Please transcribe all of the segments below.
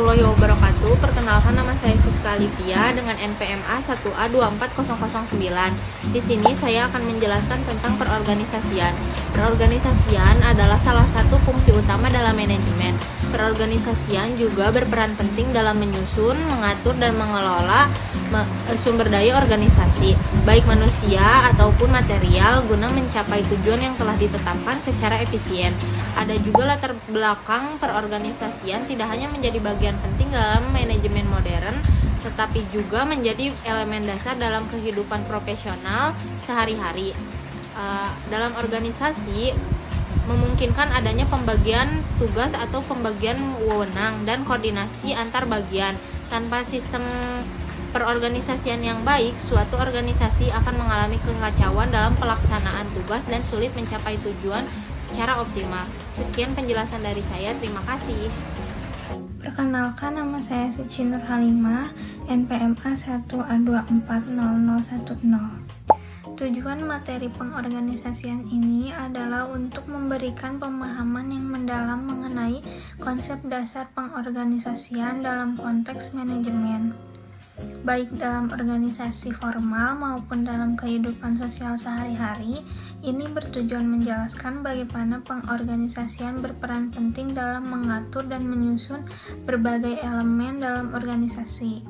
warahmatullahi wabarakatuh. Perkenalkan, nama saya Siska Alivia dengan NPMA 1A24009. Di sini saya akan menjelaskan tentang perorganisasian. Perorganisasian adalah salah satu fungsi utama dalam manajemen. Perorganisasian juga berperan penting dalam menyusun, mengatur, dan mengelola sumber daya organisasi, baik manusia ataupun material, guna mencapai tujuan yang telah ditetapkan secara efisien. Ada juga latar belakang perorganisasian tidak hanya menjadi bagian penting dalam manajemen modern, tetapi juga menjadi elemen dasar dalam kehidupan profesional sehari-hari. Dalam organisasi memungkinkan adanya pembagian tugas atau pembagian wewenang dan koordinasi antar bagian. Tanpa sistem perorganisasian yang baik, suatu organisasi akan mengalami kekacauan dalam pelaksanaan tugas dan sulit mencapai tujuan secara optimal. Sekian penjelasan dari saya, terima kasih. Perkenalkan, nama saya Suci Nur Halimah, NPMA 1A2400010. Tujuan materi pengorganisasian ini adalah untuk memberikan pemahaman yang mendalam mengenai konsep dasar pengorganisasian dalam konteks manajemen, baik dalam organisasi formal maupun dalam kehidupan sosial sehari-hari. Ini bertujuan menjelaskan bagaimana pengorganisasian berperan penting dalam mengatur dan menyusun berbagai elemen dalam organisasi,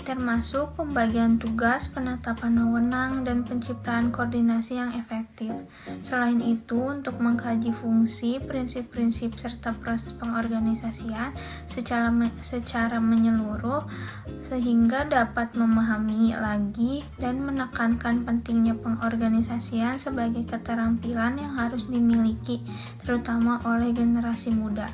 termasuk pembagian tugas, penetapan wewenang, dan penciptaan koordinasi yang efektif. Selain itu, untuk mengkaji fungsi, prinsip-prinsip, serta proses pengorganisasian secara menyeluruh, sehingga dapat memahami lagi dan menekankan pentingnya pengorganisasian sebagai keterampilan yang harus dimiliki, terutama oleh generasi muda,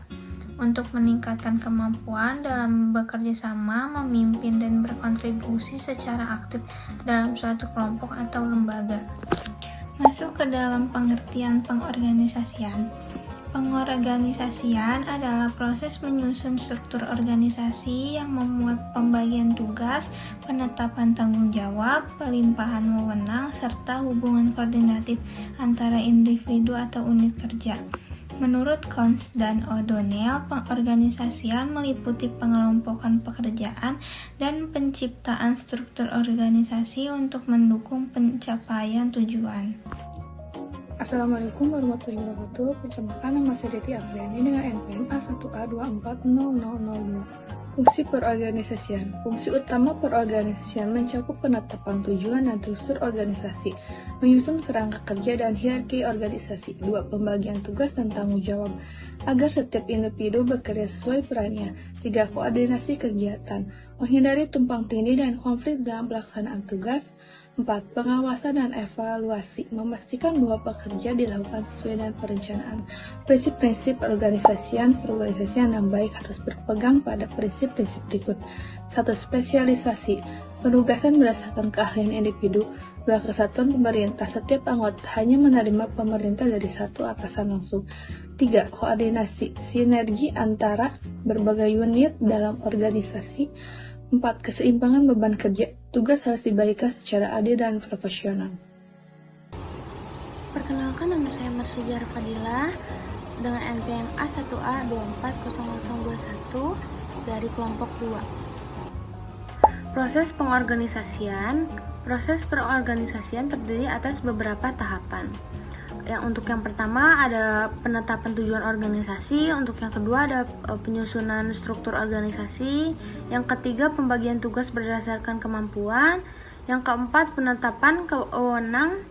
untuk meningkatkan kemampuan dalam bekerja sama, memimpin, dan berkontribusi secara aktif dalam suatu kelompok atau lembaga. Masuk ke dalam pengertian pengorganisasian. Pengorganisasian adalah proses menyusun struktur organisasi yang memuat pembagian tugas, penetapan tanggung jawab, pelimpahan wewenang, serta hubungan koordinatif antara individu atau unit kerja. Menurut Cons dan O'Donnell, pengorganisasian meliputi pengelompokan pekerjaan dan penciptaan struktur organisasi untuk mendukung pencapaian tujuan. Assalamualaikum warahmatullahi wabarakatuh. Perkenalkan, nama saya Deti Afriani dengan NPMA 1A2400002. Fungsi perorganisasian. Fungsi utama perorganisasian mencakup penetapan tujuan dan struktur organisasi, menyusun kerangka kerja dan hierarki organisasi, 2. Pembagian tugas dan tanggung jawab agar setiap individu bekerja sesuai perannya, 3. Koordinasi kegiatan, menghindari tumpang tindih dan konflik dalam pelaksanaan tugas, 4. Pengawasan dan evaluasi, memastikan bahwa pekerja dilakukan sesuai dengan perencanaan. Prinsip-prinsip perorganisasian yang baik harus berpegang pada prinsip-prinsip berikut. 1. Spesialisasi, penugasan berdasarkan keahlian individu. 2. Kesatuan pemerintah, setiap anggota hanya menerima pemerintah dari satu atasan langsung. 3. Koordinasi, sinergi antara berbagai unit dalam organisasi. 4. Keseimbangan beban kerja, tugas harus dibagikan secara adil dan profesional. Perkenalkan, nama saya Marsijar Fadilah dengan NPMA 1A2400021 dari kelompok 2. Proses perorganisasian terdiri atas beberapa tahapan. Untuk yang pertama ada penetapan tujuan organisasi, untuk yang kedua ada penyusunan struktur organisasi, yang ketiga pembagian tugas berdasarkan kemampuan, yang keempat penetapan wewenang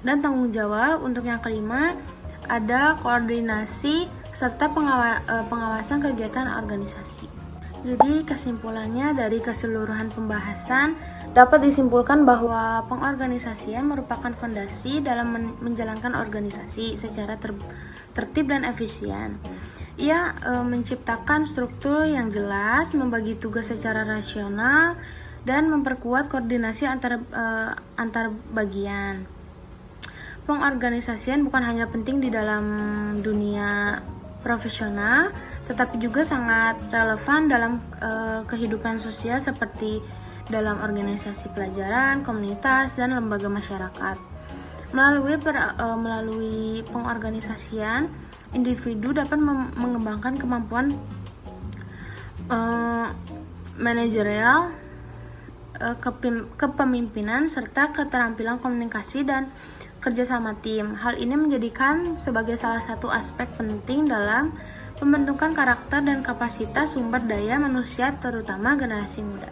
dan tanggung jawab, untuk yang kelima ada koordinasi serta pengawasan kegiatan organisasi. Jadi kesimpulannya dari keseluruhan pembahasan dapat disimpulkan bahwa pengorganisasian merupakan fondasi dalam menjalankan organisasi secara tertib dan efisien. Ia menciptakan struktur yang jelas, membagi tugas secara rasional, dan memperkuat koordinasi antar bagian. Pengorganisasian bukan hanya penting di dalam dunia profesional, tetapi juga sangat relevan dalam kehidupan sosial seperti dalam organisasi pelajaran, komunitas, dan lembaga masyarakat. Melalui pengorganisasian, individu dapat mengembangkan kemampuan manajerial, kepemimpinan, serta keterampilan komunikasi dan kerjasama tim. Hal ini menjadikan sebagai salah satu aspek penting dalam pembentukan karakter dan kapasitas sumber daya manusia, terutama generasi muda.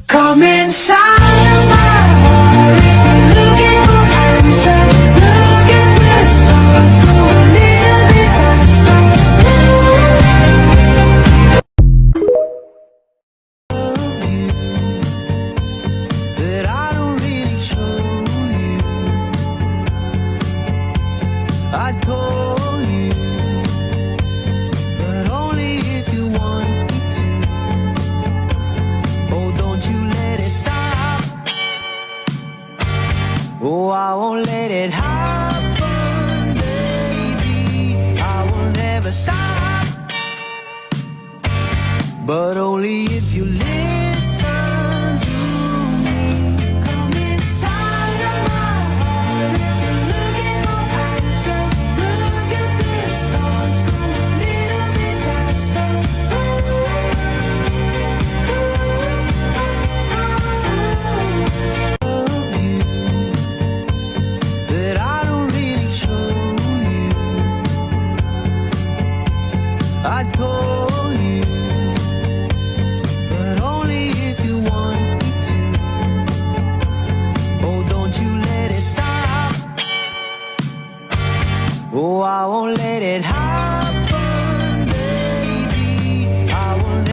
Come inside my heart if you're looking for answers. Look at the stars, go a little bit faster. But I don't really show you. I'd call you, but only if you want me to. Oh, don't you let it stop. Oh, I won't let it happen, baby. I will never stop, but only if you live.